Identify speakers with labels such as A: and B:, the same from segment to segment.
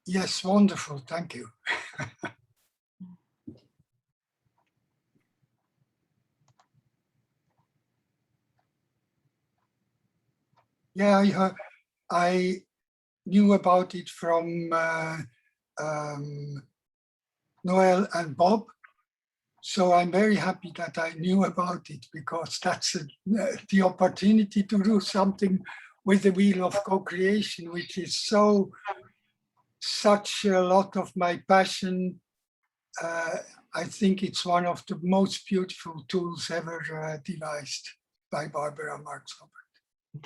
A: Yes, wonderful. Thank you. Yeah, I knew about it from Noel and Bob. So I'm very happy that I knew about it, because that's the opportunity to do something with the wheel of co-creation, which is such a lot of my passion. I think it's one of the most beautiful tools ever devised by Barbara Marx Hubbard.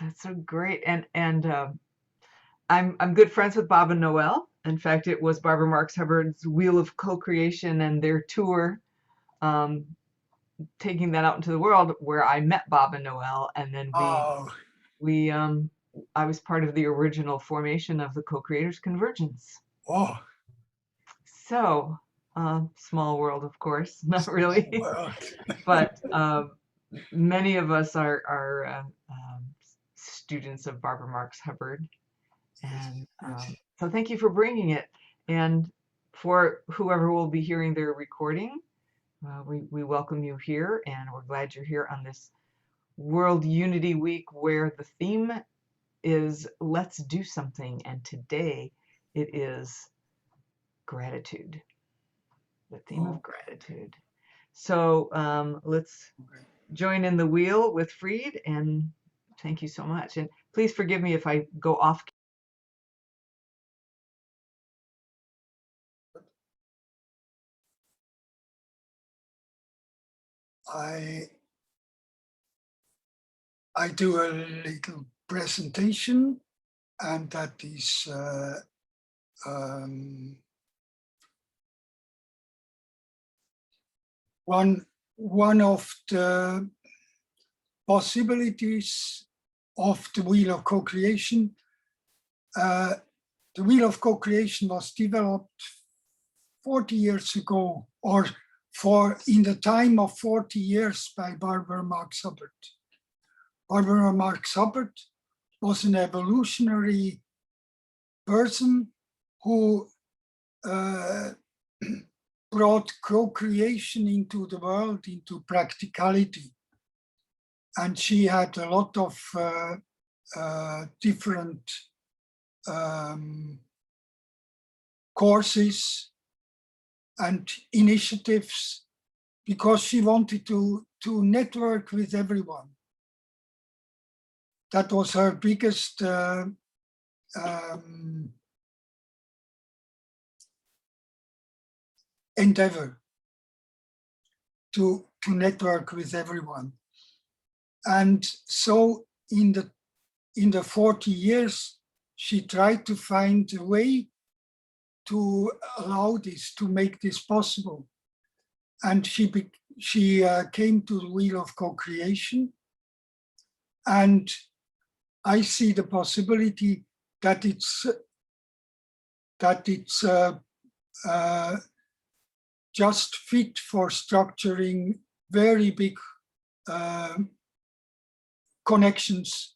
B: That's so great. And I'm good friends with Bob and Noel. In fact, it was Barbara Marx Hubbard's Wheel of Co-Creation and their tour, taking that out into the world, where I met Bob and Noel, and then
A: Oh,
B: I was part of the original formation of the Co-Creators Convergence.
A: oh,
B: So, small world, of course, not really,
A: well,
B: but many of us are students of Barbara Marx Hubbard. And so thank you for bringing it. And for whoever will be hearing their recording, we welcome you here, and we're glad you're here on this World Unity Week, where the theme is let's do something. And today it is gratitude, the theme of gratitude. So let's join in the wheel with Fried, and thank you so much. And please forgive me if I go off.
A: I do a little presentation, and that is one of the possibilities of the wheel of co-creation. The wheel of co-creation was developed 40 years ago, or in the time of 40 years, by Barbara Marx Hubbard. Barbara Marx Hubbard was an evolutionary person who brought co-creation into the world, into practicality. And she had a lot of different courses and initiatives, because she wanted to network with everyone. That was her biggest endeavor, to network with everyone. And so in the 40 years, she tried to find a way to allow this, to make this possible. And she came to the wheel of co-creation. And I see the possibility that it's just fit for structuring very big connections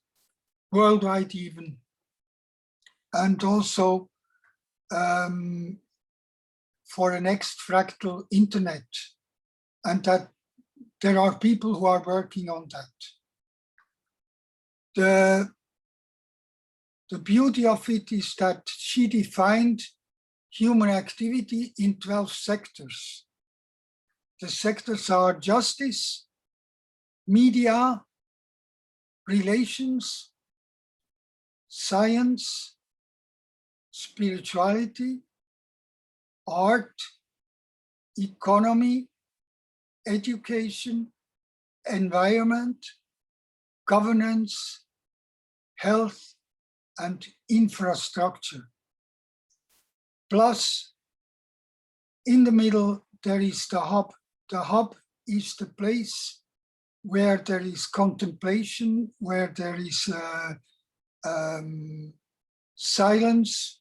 A: worldwide even, and also for a next fractal internet, and that there are people who are working on that. The beauty of it is that she defined human activity in 12 sectors. The sectors are justice, media, relations, science, spirituality, art, economy, education, environment, governance, health, and infrastructure. Plus, in the middle, there is the hub. The hub is the place where there is contemplation, where there is silence,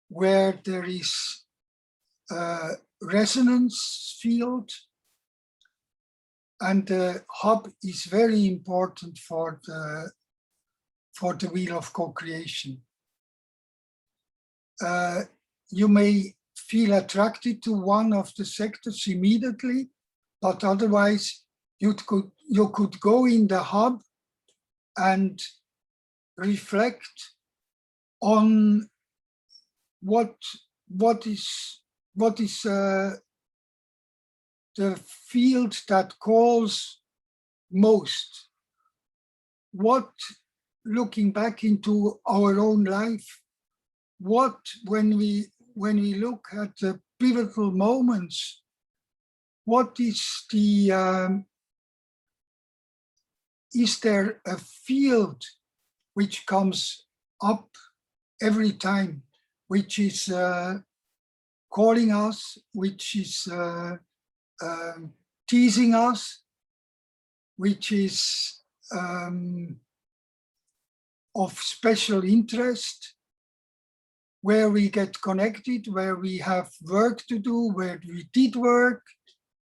A: where there is resonance field. And the hub is very important for the wheel of co-creation. you may feel attracted to one of the sectors immediately, but otherwise you could go in the hub and reflect on what is the field that calls most. What, looking back into our own life, what, when we look at the pivotal moments, what is is there a field which comes up every time, which is calling us, which is teasing us, which is of special interest, where we get connected, where we have work to do, where we did work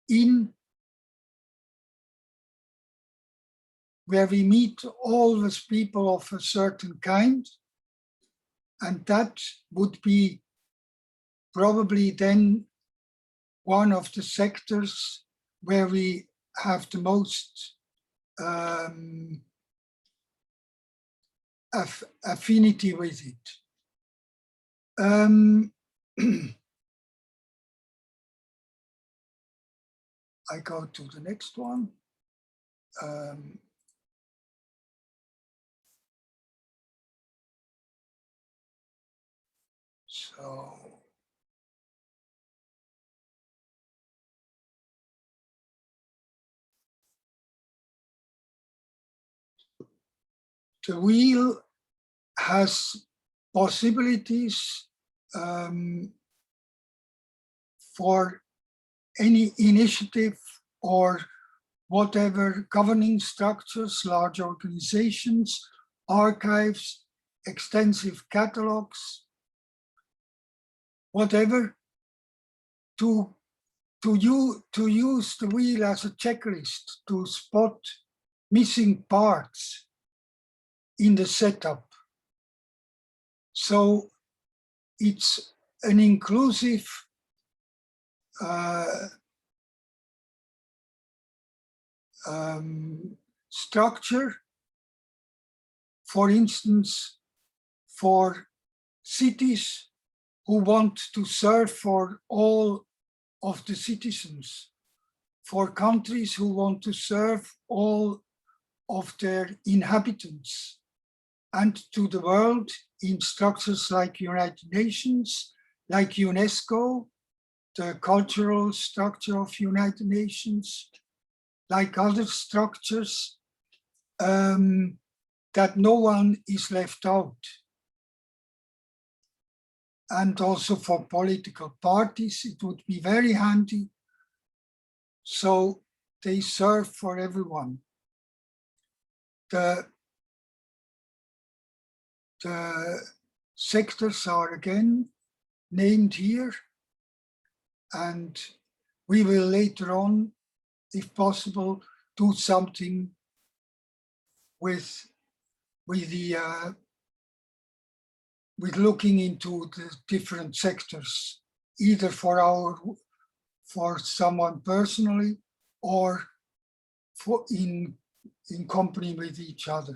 A: in, where we meet always people of a certain kind. And that would be probably then one of the sectors where we have the most affinity with it. I go to the next one. So the wheel has possibilities for any initiative or whatever governing structures, large organizations, archives, extensive catalogs, whatever, to use the wheel as a checklist to spot missing parts in the setup. So it's an inclusive structure, for instance, for cities who want to serve for all of the citizens, for countries who want to serve all of their inhabitants, and to the world in structures like United Nations, like UNESCO, the cultural structure of United Nations, like other structures, that no one is left out. And also for political parties, it would be very handy. So they serve for everyone. The sectors are again named here, and we will later on, if possible, do something with looking into the different sectors, either for someone personally or for in company with each other.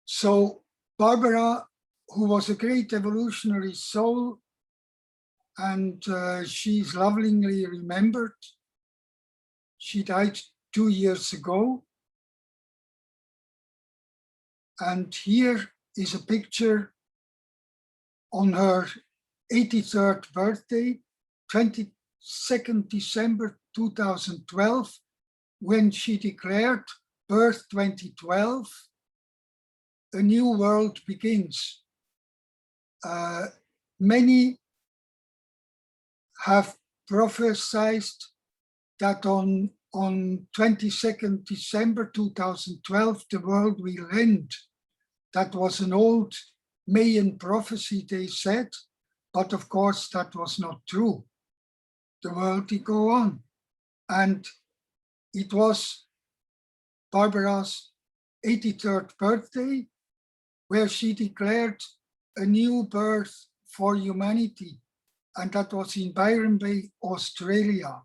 A: So Barbara, who was a great evolutionary soul, and she's lovingly remembered. She died 2 years ago. And here is a picture on her 83rd birthday, 22nd December 2012, when she declared, "Birth 2012, a new world begins." Many have prophesied that on 22nd December 2012, the world will end. That was an old Mayan prophecy, they said, but of course that was not true. The world did go on. And it was Barbara's 83rd birthday, where she declared a new birth for humanity, and that was in Byron Bay, Australia.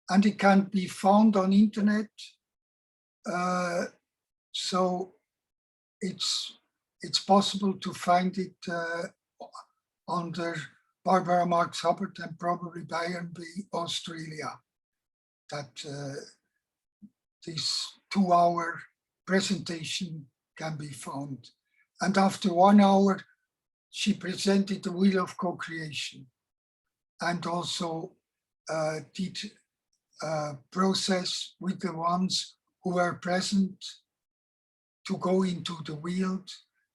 A: And it can be found on internet. So it's possible to find it under Barbara Marx Hubbard and probably Byron Bay, Australia. That this 2-hour presentation can be found. And after 1 hour, she presented the wheel of co-creation and also did a process with the ones who were present to go into the wheel,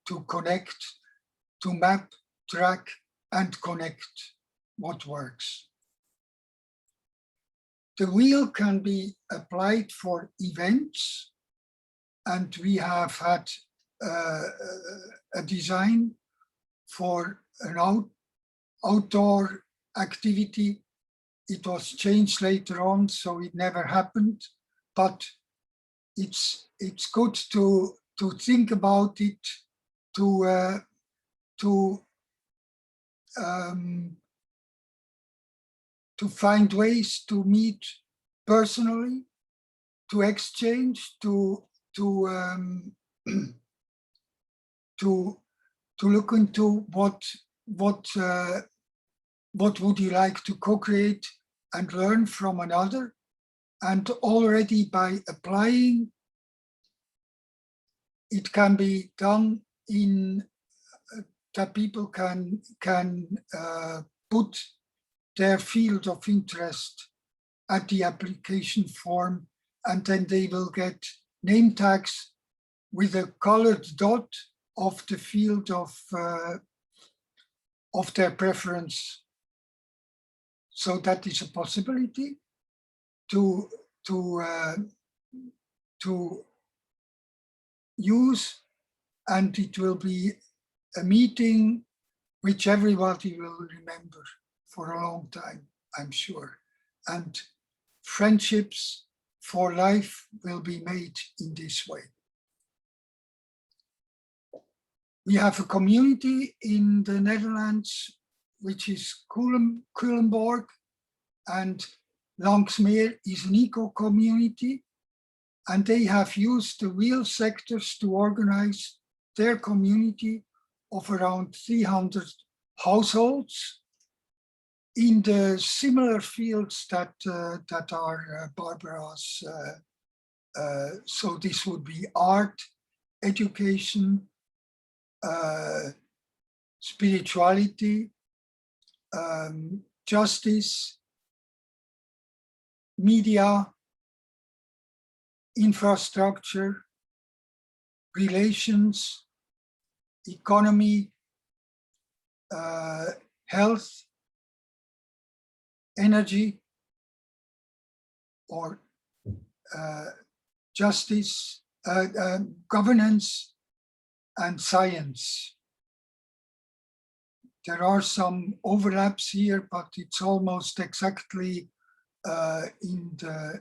A: to connect, to map, track, and connect what works. The wheel can be applied for events, and we have had a design for an outdoor activity. It was changed later on, so it never happened, but it's good to think about it, to find ways to meet personally, to exchange, to look into what would you like to co-create and learn from another. And already by applying, it can be done in that people can put their field of interest at the application form, and then they will get name tags with a colored dot of the field of their preference. So that is a possibility to use, and it will be a meeting which everybody will remember for a long time, I'm sure. And friendships for life will be made in this way. We have a community in the Netherlands, which is Culemborg, and Lanxmeer is an eco-community, and they have used the wheel sectors to organize their community of around 300 households in the similar fields that are Barbara's. So this would be art, education, spirituality, justice, media, infrastructure, relations, economy, health, energy, or justice, governance, and science. There are some overlaps here, but it's almost exactly in the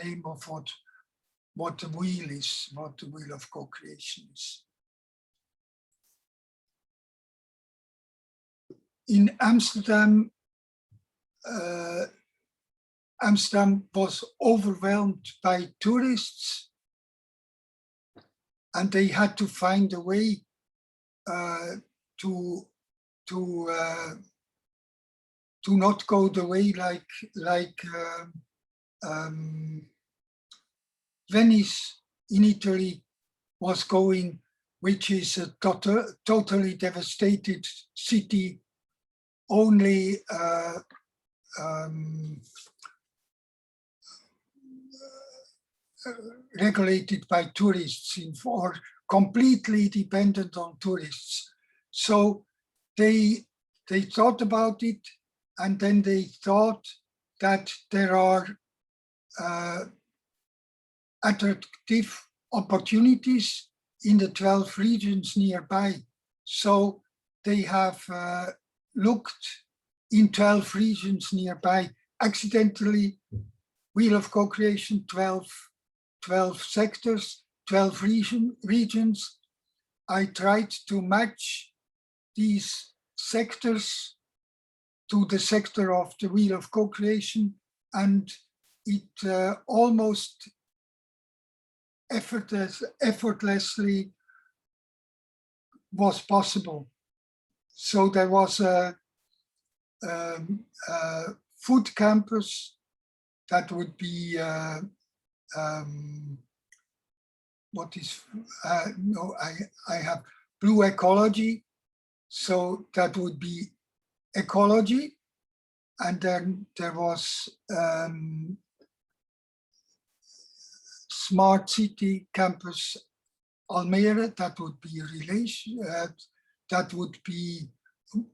A: name of what the wheel is, what the wheel of co-creation is. In Amsterdam, Amsterdam was overwhelmed by tourists, and they had to find a way to not go the way like Venice in Italy was going, which is a totally devastated city, only regulated by tourists, or completely dependent on tourists. So they thought about it, and then they thought that there are attractive opportunities in the 12 regions nearby. So they have looked in 12 regions nearby. Accidentally, Wheel of Co-Creation, 12 sectors, 12 regions. I tried to match these sectors to the sector of the Wheel of Co-Creation, and it almost effortlessly was possible. So there was a food campus that would be what is no, I have blue ecology, so that would be ecology, and then there was smart city campus Almere, that would be relation, that would be,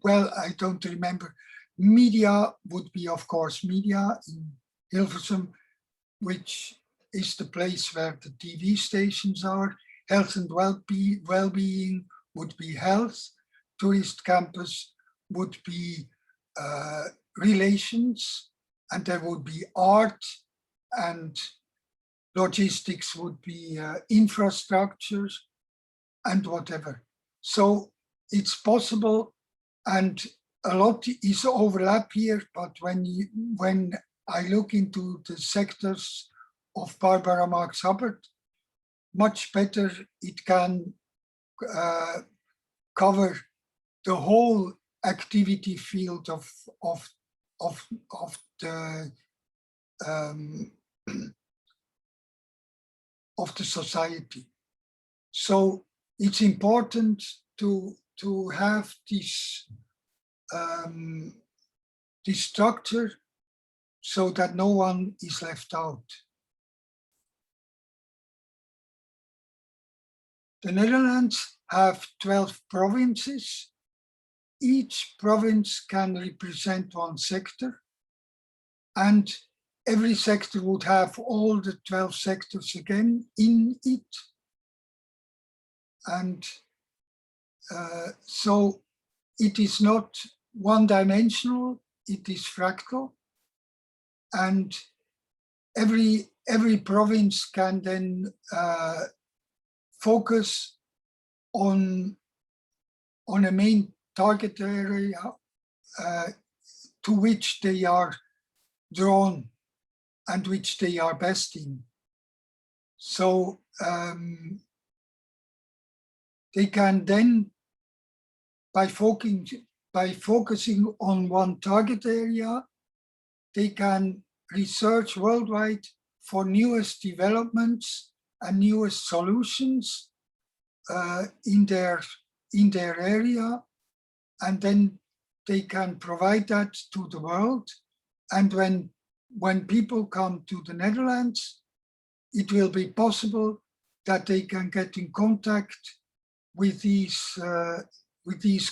A: well, I don't remember. Media would be, of course, media in Hilversum, which is the place where the TV stations are. Health and well-being would be health. Tourist campus would be relations, and there would be art, and logistics would be infrastructures and whatever. So it's possible, and a lot is overlap here, but when I look into the sectors of Barbara Marx Hubbard, much better it can cover the whole activity field of the of the society. So it's important to have this this structure so that no one is left out. The Netherlands have 12 provinces. Each province can represent one sector, and every sector would have all the 12 sectors again in it. And so it is not one-dimensional, it is fractal. And every province can then focus on a main target area to which they are drawn and which they are best in. So they can then, by focusing on one target area, they can research worldwide for newest developments and newest solutions in their area, and then they can provide that to the world. And when people come to the Netherlands, it will be possible that they can get in contact with these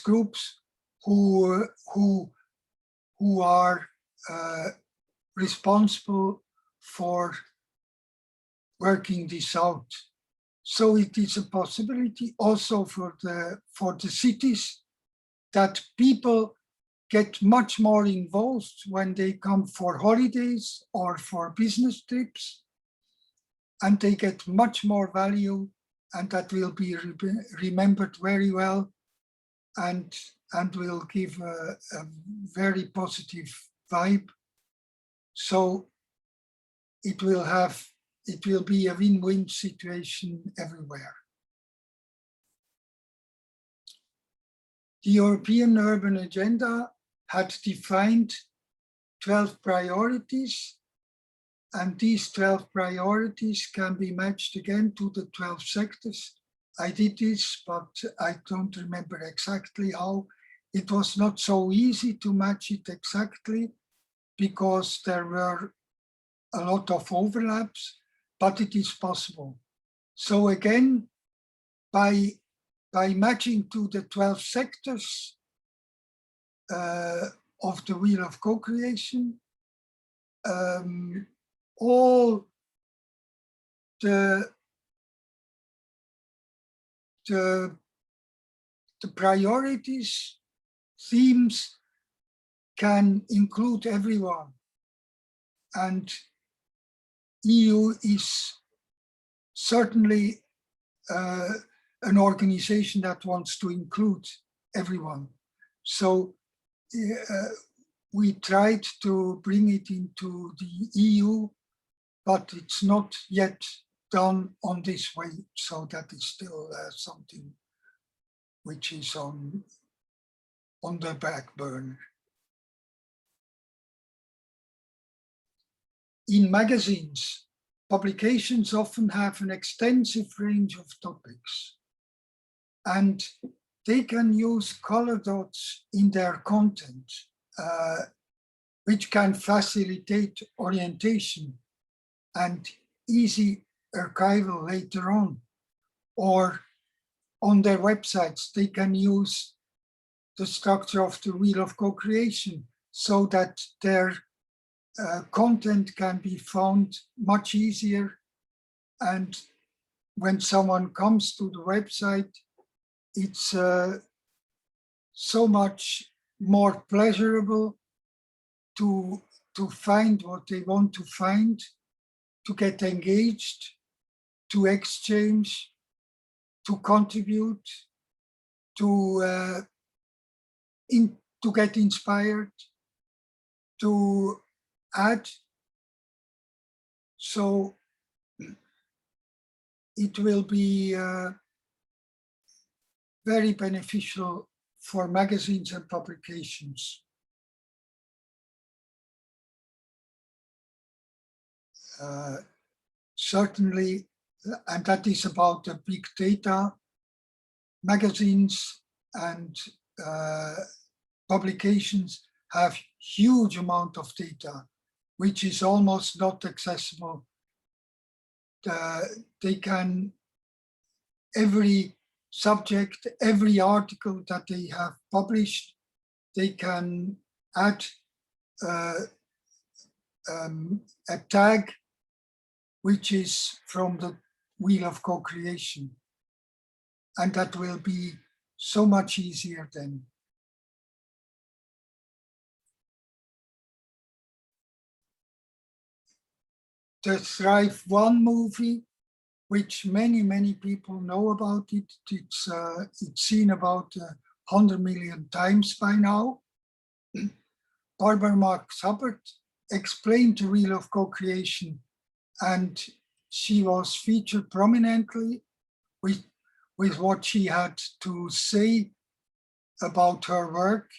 A: groups who are responsible for working this out. So it is a possibility also for the cities that people get much more involved when they come for holidays or for business trips, and they get much more value, and that will be remembered very well, and will give a very positive vibe. So it will be a win-win situation everywhere. The European Urban Agenda had defined 12 priorities, and these 12 priorities can be matched again to the 12 sectors. I did this, but I don't remember exactly how. It was not so easy to match it exactly because there were a lot of overlaps, but it is possible. So again, by matching to the 12 sectors of the Wheel of Co-Creation, all the priorities, themes can include everyone. And EU is certainly an organization that wants to include everyone. So we tried to bring it into the EU, but it's not yet done on this way. So that is still something which is on the back burner. In magazines, publications often have an extensive range of topics, and they can use color dots in their content, which can facilitate orientation and easy archival later on. Or on their websites, they can use the structure of the wheel of co-creation so that their content can be found much easier. And when someone comes to the website, it's so much more pleasurable to find what they want to find, to get engaged, to exchange, to contribute, to get inspired, to add. So it will be very beneficial for magazines and publications. Certainly, and that is about the big data. Magazines and publications have huge amount of data, which is almost not accessible. They can, every subject, every article that they have published, they can add a tag which is from the wheel of co-creation. And that will be so much easier then. The Thrive 1 movie, which many people know about it. It's seen about 100 million times by now. Barbara Marx Hubbard explained the wheel of co-creation, and she was featured prominently with what she had to say about her work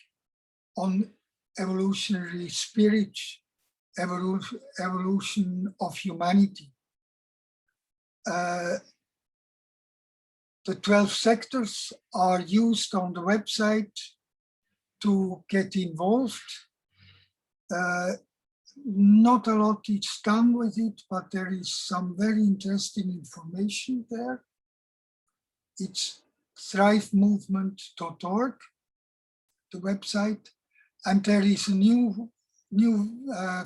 A: on evolutionary spirit, evolution of humanity. The 12 sectors are used on the website to get involved. Not a lot is done with it, but there is some very interesting information there. It's thrivemovement.org, the website, and there is a new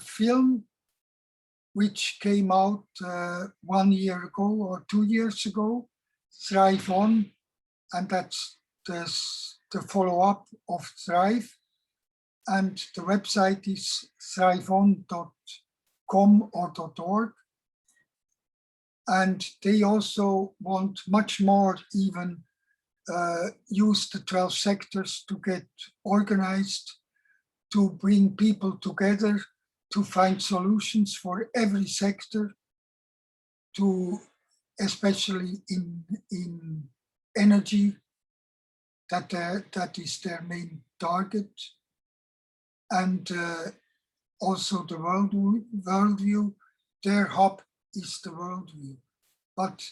A: film which came out 1 year ago or 2 years ago, Thrive On, and that's the follow-up of Thrive. And the website is thriveon.com or .org. And they also want much more even use the 12 sectors to get organized, to bring people together, to find solutions for every sector, to especially in energy, that is their main target. And also the worldview, their hub is the worldview. But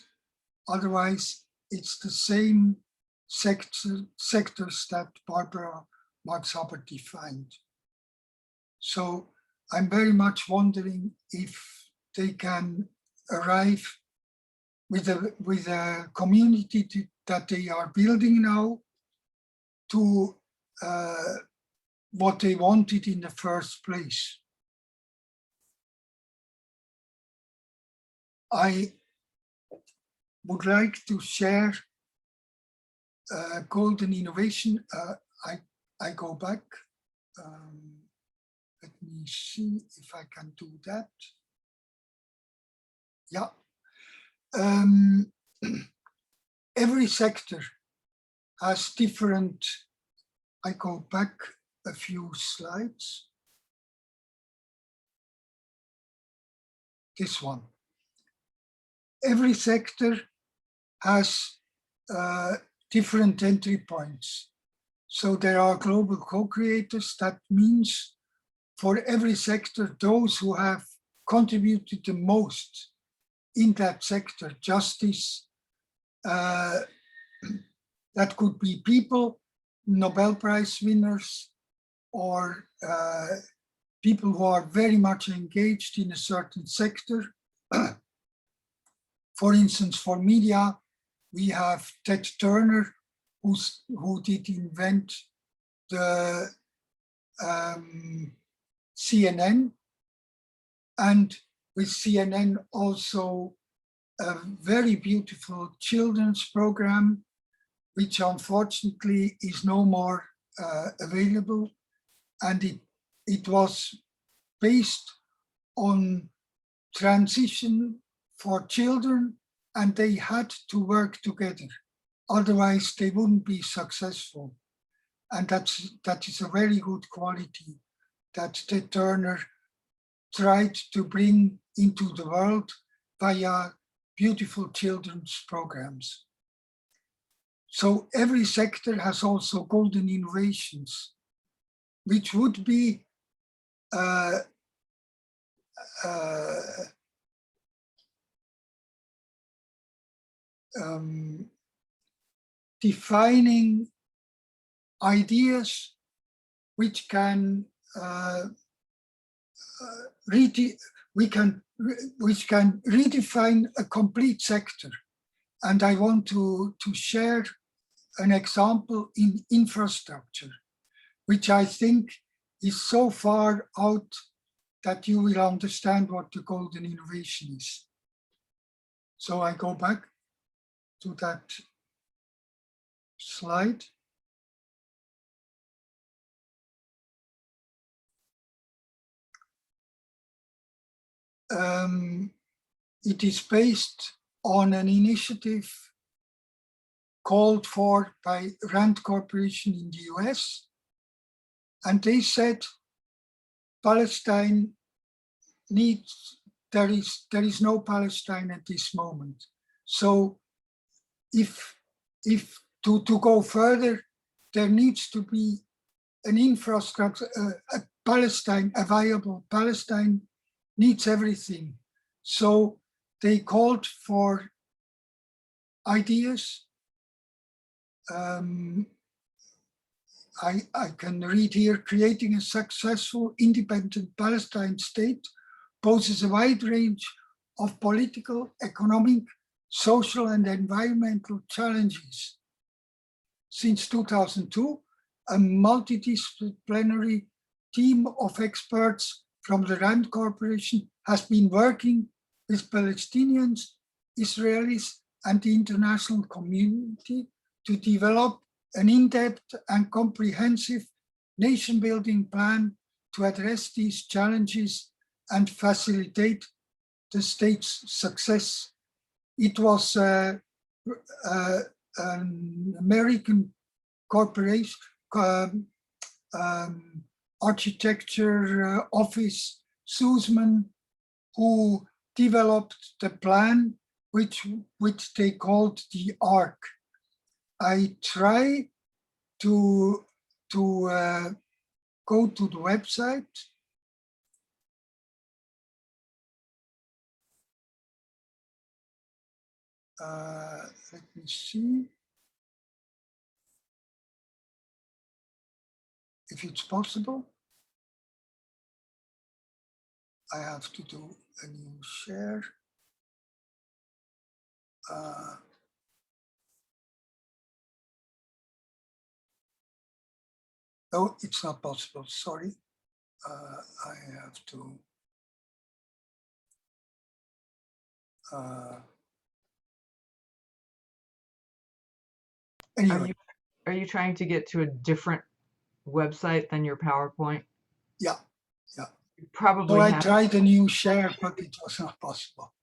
A: otherwise, it's the same sectors that Barbara Marx Hubbard defined. So I'm very much wondering if they can arrive with a community that they are building now to what they wanted in the first place. I would like to share golden innovation. I go back. Let me see if I can do that. Yeah. Every sector has different, I go back a few slides. This one. Every sector has different entry points. So there are global co-creators. That means for every sector, those who have contributed the most in that sector, justice, that could be people, Nobel Prize winners, or people who are very much engaged in a certain sector. For instance, for media, we have Ted Turner, who did invent the CNN, and with CNN also a very beautiful children's program, which unfortunately is no more available. And it was based on transition for children, and they had to work together. Otherwise, they wouldn't be successful. And that is a very good quality that Ted Turner tried to bring into the world via beautiful children's programs. So every sector has also golden innovations, which would be defining ideas which can which can redefine a complete sector. And I want to share an example in infrastructure, which I think is so far out that you will understand what the golden innovation is. So I go back to that slide. It is based on an initiative called for by Rand Corporation in the US. And they said Palestine needs, there is no Palestine at this moment. So if to go further, there needs to be an infrastructure, a Palestine, a viable Palestine needs everything. So they called for ideas. I can read here, creating a successful independent Palestine state poses a wide range of political, economic, social, and environmental challenges. Since 2002, a multidisciplinary team of experts from the Rand Corporation has been working with Palestinians, Israelis, and the international community to develop an in-depth and comprehensive nation-building plan to address these challenges and facilitate the state's success. It was an American corporation, architecture office, Sussman, who developed the plan, which they called the ARC. I try to go to the website. Let me see if it's possible. I have to do a new share. No, it's not possible, sorry. I have to. Anyway.
B: Are you trying to get to a different website than your PowerPoint?
A: Yeah, yeah.
B: You probably
A: so I
B: have.
A: tried a new share, but it was not possible.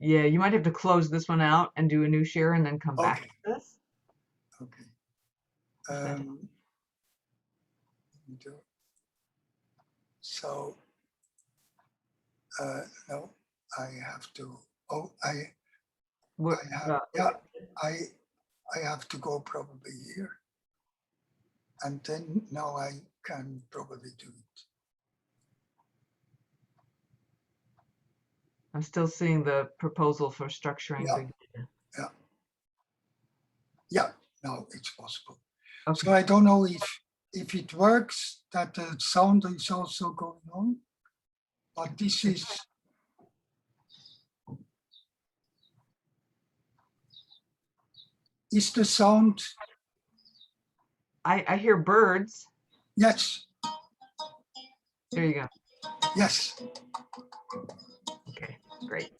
B: Yeah, you might have to close this one out and do a new share and then come back
A: Okay,
B: to this.
A: okay.
B: If that-
A: Do- So, no, I have to, oh,
B: What,
A: I have, yeah, I have to go probably here. And then now I can probably do it.
B: I'm still seeing the proposal for structuring
A: Yeah.
B: big data.
A: Yeah, now it's possible.
B: Okay.
A: So I don't know if it works, that the sound is also going on, but this is the sound,
B: I hear birds.
A: yes,
B: There you go.
A: yes.
B: Okay, great.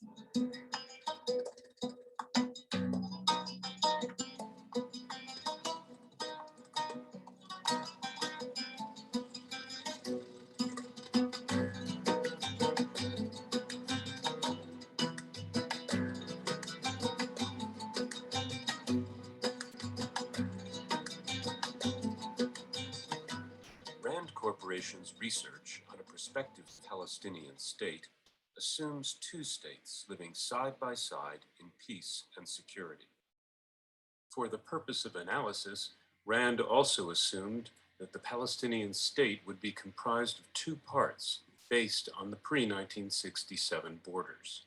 C: Rand Corporation's research on a prospective Palestinian state assumes two states living side by side in peace and security. For the purpose of analysis, Rand also assumed that the Palestinian state would be comprised of two parts based on the pre-1967 borders.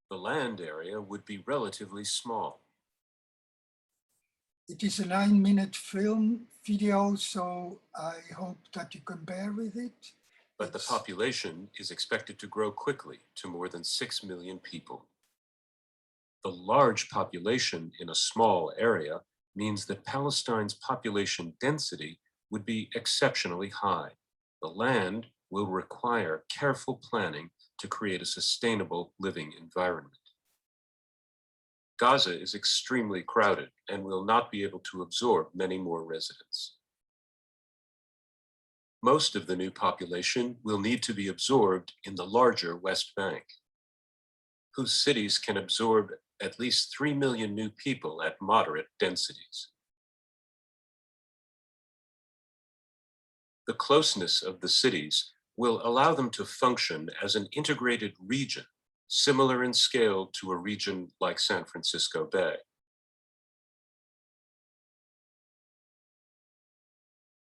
C: The land area would be relatively small.
A: It is a 9-minute video, so I hope that you can bear with it.
C: But the population is expected to grow quickly to more than 6 million people. The large population in a small area means that Palestine's population density would be exceptionally high. The land will require careful planning to create a sustainable living environment. Gaza is extremely crowded and will not be able to absorb many more residents. Most of the new population will need to be absorbed in the larger West Bank, whose cities can absorb at least 3 million new people at moderate densities. The closeness of the cities will allow them to function as an integrated region, similar in scale to a region like San Francisco Bay.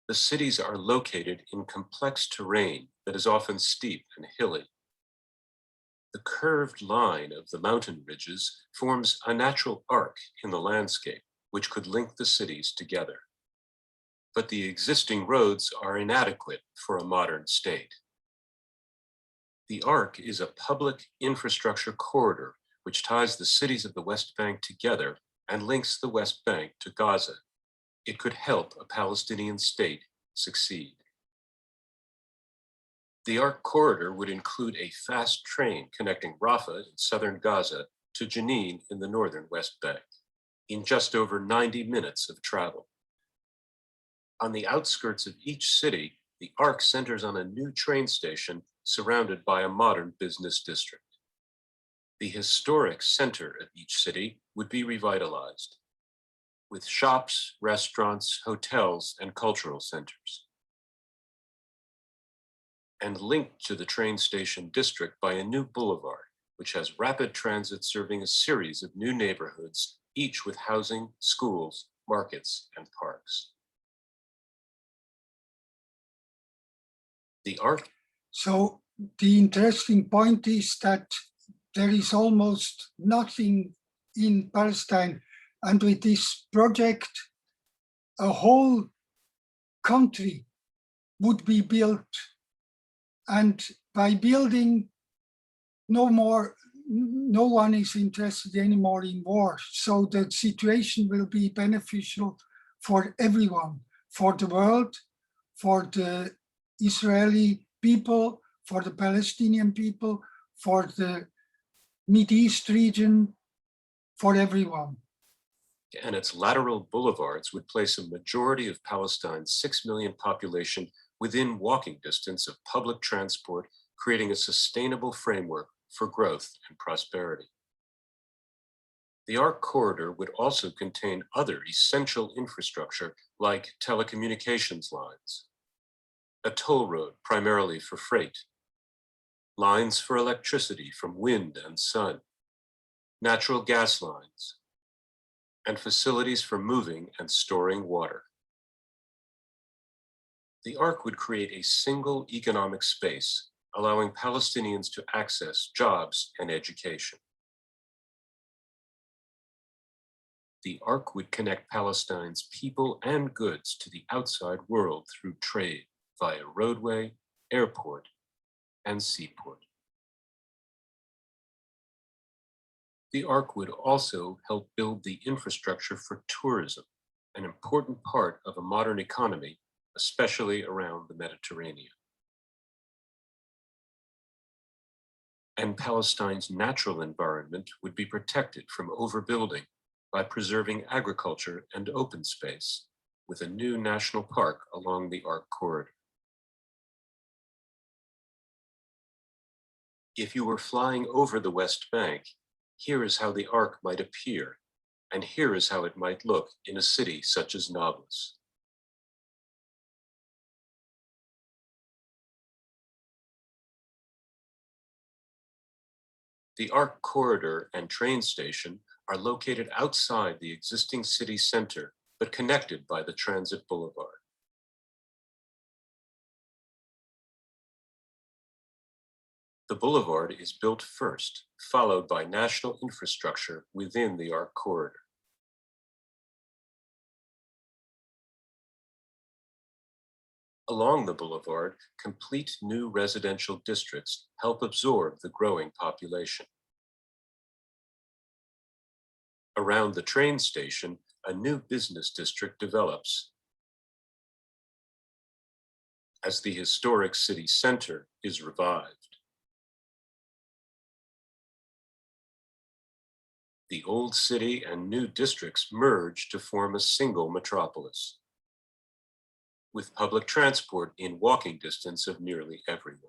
C: The cities are located in complex terrain that is often steep and hilly. The curved line of the mountain ridges forms a natural arc in the landscape, which could link the cities together. But the existing roads are inadequate for a modern state. The arc is a public infrastructure corridor which ties the cities of the West Bank together and links the West Bank to Gaza. It could help a Palestinian state succeed. The arc corridor would include a fast train connecting Rafah in southern Gaza to Jenin in the northern West Bank, in just over 90 minutes of travel. On the outskirts of each city, the arc centers on a new train station surrounded by a modern business district. The historic center of each city would be revitalized, with shops, restaurants, hotels, and cultural centers, and linked to the train station district by a new boulevard, which has rapid transit serving a series of new neighborhoods, each with housing, schools, markets, and parks. The arc.
A: So the interesting point is that there is almost nothing in Palestine. And with this project, a whole country would be built. And by building, no one is interested anymore in war. So the situation will be beneficial for everyone, for the world, for the Israeli people, for the Palestinian people, for the Mideast region, for everyone.
C: And its lateral boulevards would place a majority of Palestine's 6 million population within walking distance of public transport, creating a sustainable framework for growth and prosperity. The ARC corridor would also contain other essential infrastructure like telecommunications lines, a toll road primarily for freight, lines for electricity from wind and sun, natural gas lines, and facilities for moving and storing water. The ARC would create a single economic space, allowing Palestinians to access jobs and education. The ARC would connect Palestine's people and goods to the outside world through trade via roadway, airport, and seaport. The ARC would also help build the infrastructure for tourism, an important part of a modern economy, especially around the Mediterranean. And Palestine's natural environment would be protected from overbuilding by preserving agriculture and open space with a new national park along the ARC corridor. If you were flying over the West Bank, here is how the ARC might appear, and here is how it might look in a city such as Nablus. The ARC corridor and train station are located outside the existing city center, but connected by the transit boulevard. The boulevard is built first, followed by national infrastructure within the ARC corridor. Along the boulevard, complete new residential districts help absorb the growing population. Around the train station, a new business district develops as the historic city center is revived. The old city and new districts merge to form a single metropolis, with public transport in walking distance of nearly everyone.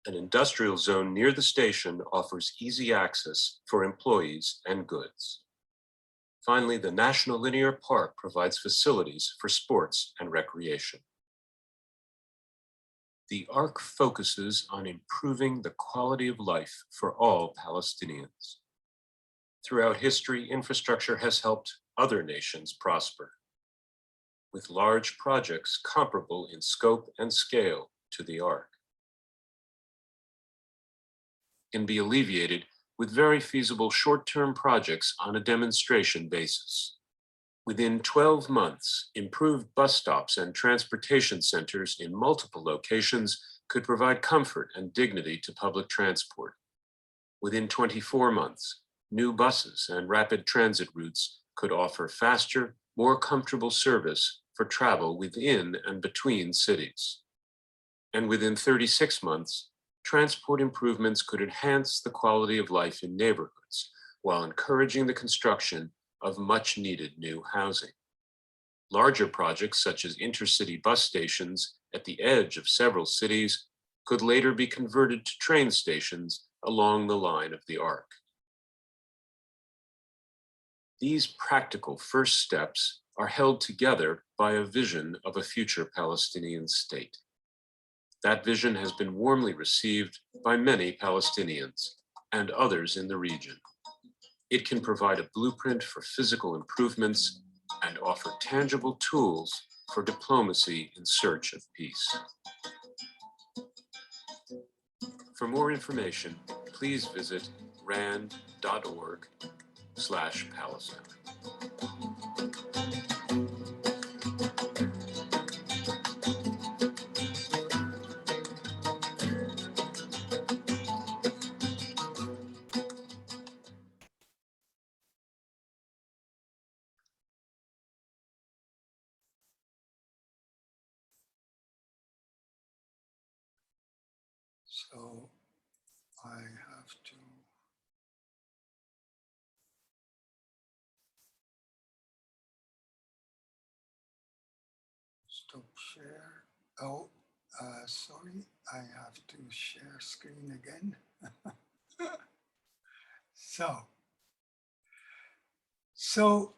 C: An industrial zone near the station offers easy access for employees and goods. Finally, the National Linear Park provides facilities for sports and recreation. The ARC focuses on improving the quality of life for all Palestinians. Throughout history, infrastructure has helped other nations prosper, with large projects comparable in scope and scale to the ARC. Can be alleviated with very feasible short-term projects on a demonstration basis. Within 12 months, improved bus stops and transportation centers in multiple locations could provide comfort and dignity to public transport. Within 24 months, new buses and rapid transit routes could offer faster, more comfortable service for travel within and between cities. And within 36 months, transport improvements could enhance the quality of life in neighborhoods while encouraging the construction of much-needed new housing. Larger projects such as intercity bus stations at the edge of several cities could later be converted to train stations along the line of the ARC. These practical first steps are held together by a vision of a future Palestinian state. That vision has been warmly received by many Palestinians and others in the region. It can provide a blueprint for physical improvements and offer tangible tools for diplomacy in search of peace. For more information, please visit rand.org/Palestine.
A: So I have to stop share. Oh, sorry, I have to share screen again. So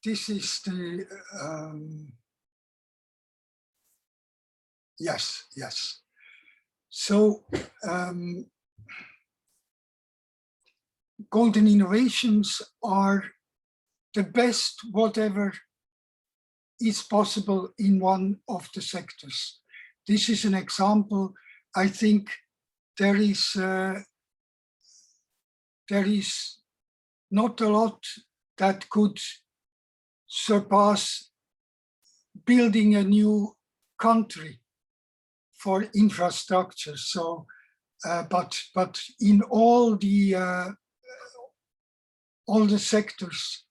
A: this is the, yes. So golden innovations are the best whatever is possible in one of the sectors. This is an example. I think there is not a lot that could surpass building a new country for infrastructure. So, but in all the sectors,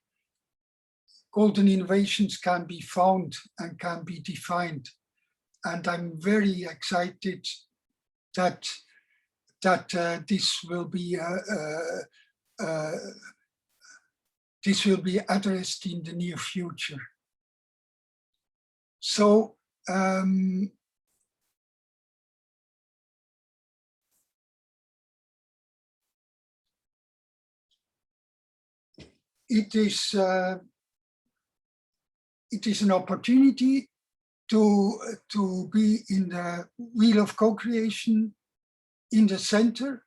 A: golden innovations can be found and can be defined. And I'm very excited that this will be addressed in the near future. So it is an opportunity to be in the wheel of co-creation in the center,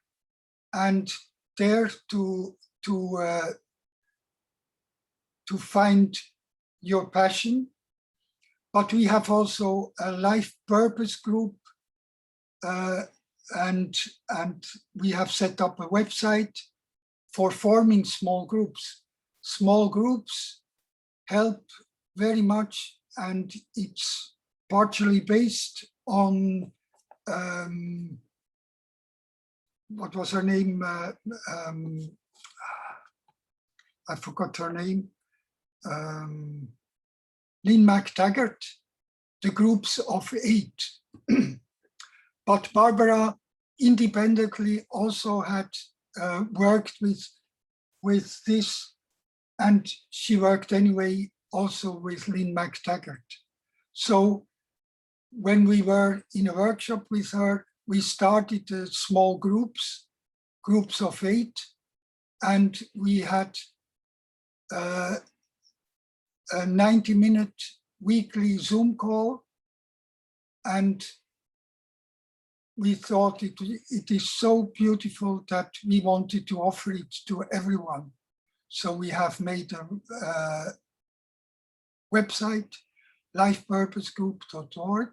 A: and there to find your passion. But we have also a life purpose group, and we have set up a website for forming small groups. Small groups help very much, and it's partially based on what was her name? I forgot her name. Lynn McTaggart, the groups of 8. But Barbara independently also had worked with this, and she worked anyway also with Lynn McTaggart. So when we were in a workshop with her, we started small groups of 8, and we had a 90-minute weekly Zoom call, and we thought it is so beautiful that we wanted to offer it to everyone. So we have made a website, lifepurposegroup.org,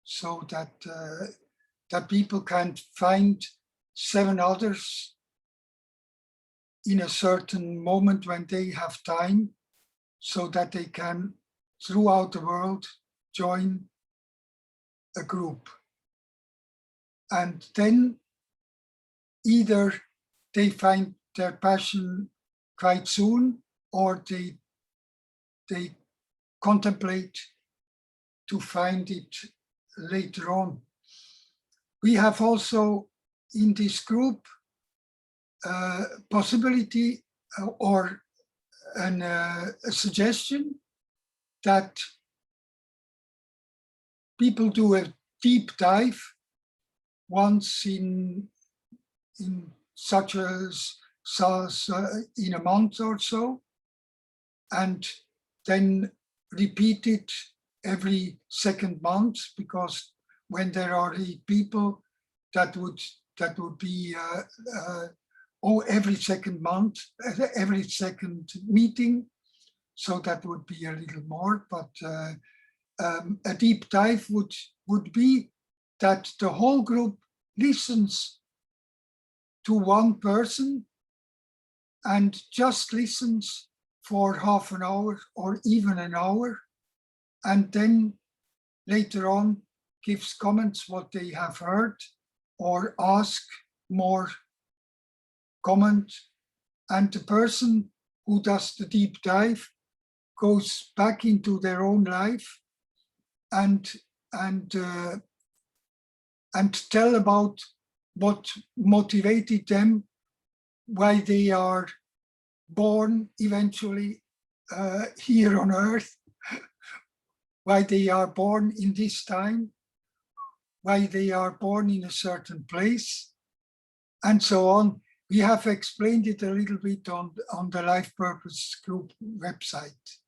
A: so that people can find 7 others in a certain moment when they have time, so that they can, throughout the world, join a group. And then either they find their passion quite soon, or they contemplate to find it later on. We have also in this group possibility or a suggestion that people do a deep dive once in such as in a month or so, and then repeat it every second month, because when there are 8 people, that would be every second month, every second meeting. So that would be a little more, but a deep dive would be that the whole group listens to one person and just listens for half an hour or even an hour, and then later on gives comments what they have heard or ask more comment. And the person who does the deep dive goes back into their own life and tell about what motivated them, why they are born eventually here on earth, why they are born in this time, why they are born in a certain place, and so on. We have explained it a little bit on the Life Purpose Group website.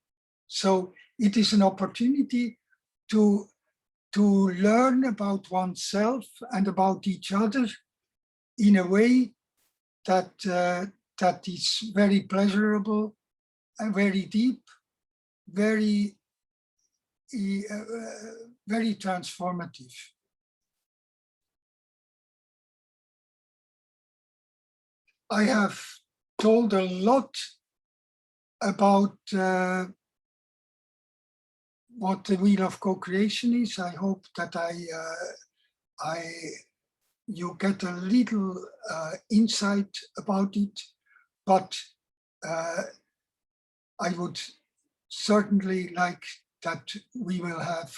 A: So it is an opportunity to learn about oneself and about each other in a way that that is very pleasurable and very deep, very very transformative. I have told a lot about what the Wheel of Co-Creation is. I hope that you get a little insight about it, but I would certainly like that we will have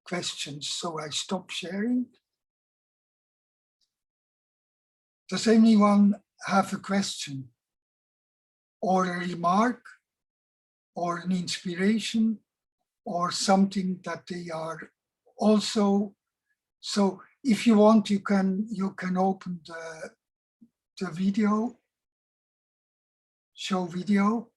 A: questions. So I stop sharing. Does anyone have a question or a remark or an inspiration or something that they are also? So if you want, you can open the video, show video.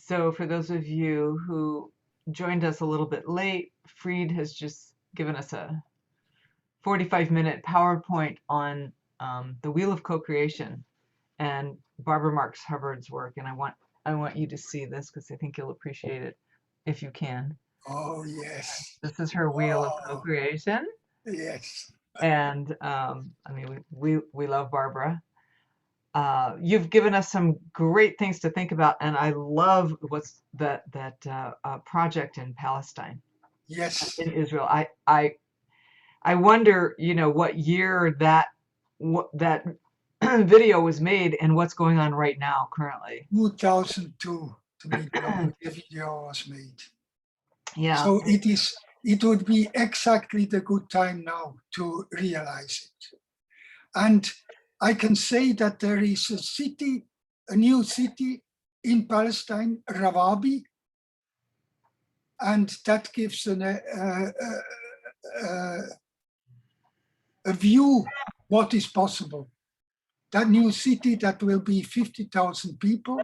B: So for those of you who joined us a little bit late, Fried has just given us a 45-minute PowerPoint on the Wheel of Co-Creation and Barbara Marx Hubbard's work. And I want you to see this because I think you'll appreciate it if you can.
A: Oh, yes.
B: This is her Wheel of Co-Creation.
A: Yes.
B: And I mean, we love Barbara. You've given us some great things to think about, and I love what's that project in Palestine.
A: Yes.
B: In Israel. I wonder, you know, what year that video was made and what's going on right now currently.
A: 2002, the video was made.
B: Yeah.
A: So it would be exactly the good time now to realize it. And I can say that there is a city, a new city in Palestine, Rawabi, and that gives a view what is possible. That new city that will be 50,000 people,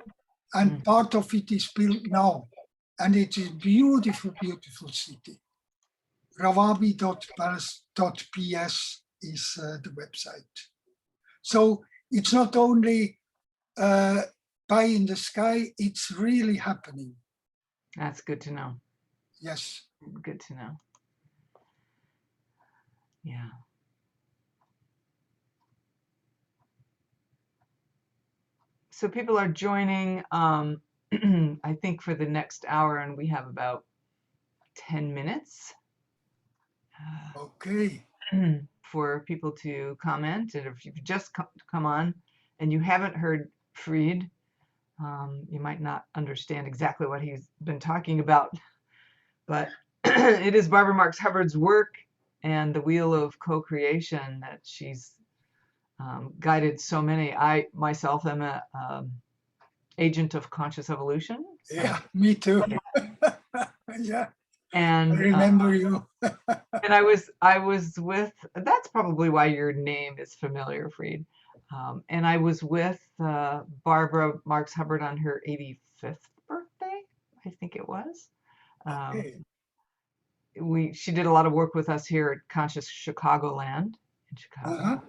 A: and part of it is built now. And it is a beautiful, beautiful city. Rawabi.ps is the website. So it's not only pie in the sky, it's really happening.
B: That's good to know.
A: Yes.
B: Good to know. Yeah. So people are joining, I think, for the next hour, and we have about 10 minutes.
A: Okay.
B: For people to comment. And if you've just come on and you haven't heard Fried, you might not understand exactly what he's been talking about, but it is Barbara Marx Hubbard's work and the Wheel of Co-Creation that she's guided so many. I myself am a agent of conscious evolution. So.
A: Yeah, me too. Yeah.
B: And
A: I remember you.
B: And I was with, that's probably why your name is familiar, Fried. And I was with Barbara Marx Hubbard on her 85th birthday, I think it was.
A: Okay.
B: She did a lot of work with us here at Conscious Chicagoland in Chicago.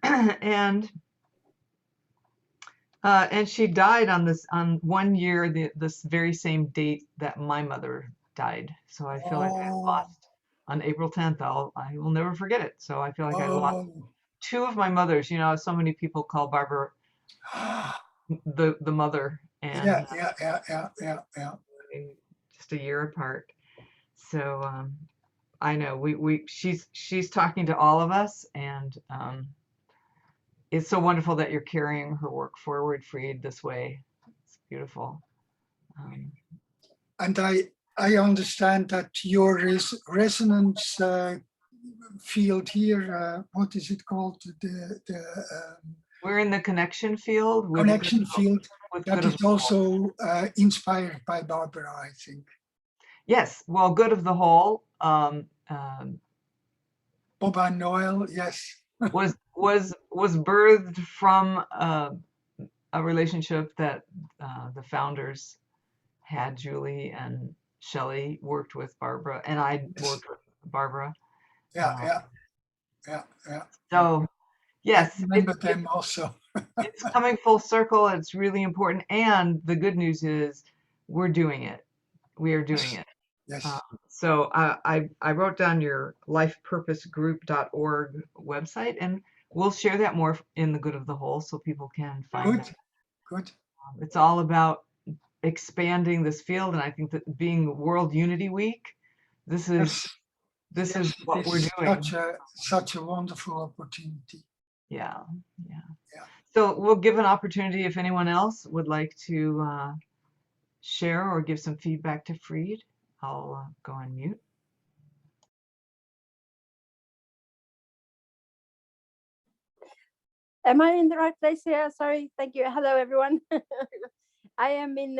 B: And she died on 1 year, this very same date that my mother died. So I feel like I lost on April 10th. I will never forget it. So I feel like I lost two of my mothers. You know, so many people call Barbara the mother, and
A: yeah.
B: Just a year apart. So I know she's talking to all of us, and it's so wonderful that you're carrying her work forward, Fried, this way. It's beautiful.
A: And I understand that your resonance field here, what is it called?
B: We're in the connection field.
A: Connection field that is also inspired by Barbara, I think.
B: Yes, well, Good of the Whole
A: Boba Noel, yes.
B: was birthed from a relationship that the founders had. Julie and Shelley worked with Barbara, and I worked with Barbara.
A: Yeah.
B: So yes,
A: I remember them also.
B: it's coming full circle. It's really important, and the good news is we're doing it. We are doing it.
A: Yes.
B: So I wrote down your lifepurposegroup.org website, and we'll share that more in the Good of the Whole so people can find
A: Good.
B: it.
A: Good.
B: It's all about expanding this field, and I think that being World Unity Week, this is
A: Yes,
B: what
A: it
B: we're
A: is
B: doing.
A: such a wonderful opportunity.
B: Yeah.
A: Yeah.
B: So we'll give an opportunity if anyone else would like to share or give some feedback to Fried. I'll go on mute.
D: Am I in the right place here? Sorry. Thank you. Hello, everyone. I am in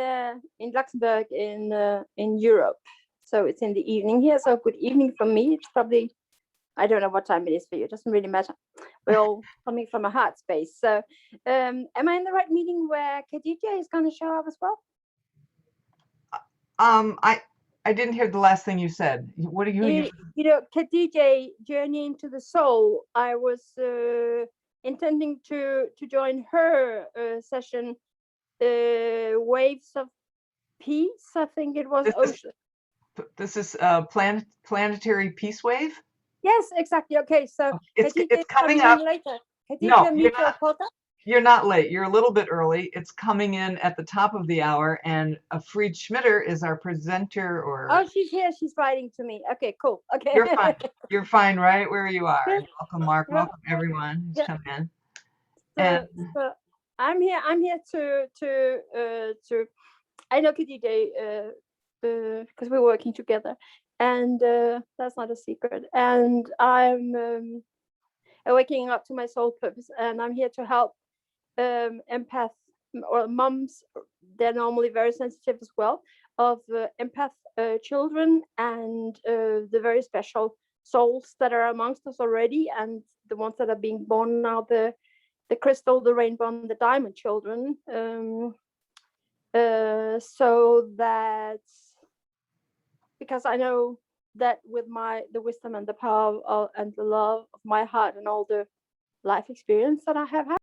D: Luxembourg in Europe. So it's in the evening here. So good evening from me. It's probably, I don't know what time it is for you. It doesn't really matter. We're all coming from a heart space. So am I in the right meeting where Khadija is going to show up as well?
B: I didn't hear the last thing you said. What are you?
D: You know, Khadija, Journey into the Soul. I was intending to join her session, Waves of Peace. I think it was ocean.
B: This is planetary peace wave.
D: Yes, exactly. Okay, so
B: it's coming up
D: later.
B: No,
D: Khadija,
B: you're not late. You're a little bit early. It's coming in at the top of the hour, and Fried Schmitter is our presenter.
D: Oh, she's here. She's writing to me. Okay, cool. Okay.
B: You're fine. You're fine, right where you are.
D: Yeah.
B: Welcome, Mark.
D: Yeah.
B: Welcome, everyone who's
D: Yeah.
B: come in.
D: So I'm here. I'm here to. I know Khadija because we're working together, and that's not a secret. And I'm waking up to my soul purpose, and I'm here to help empath or moms. They're normally very sensitive as well, of empath children and the very special souls that are amongst us already, and the ones that are being born now, the crystal, the rainbow, and the diamond children. So that, because I know that with the wisdom and the power and the love of my heart and all the life experience that I have had,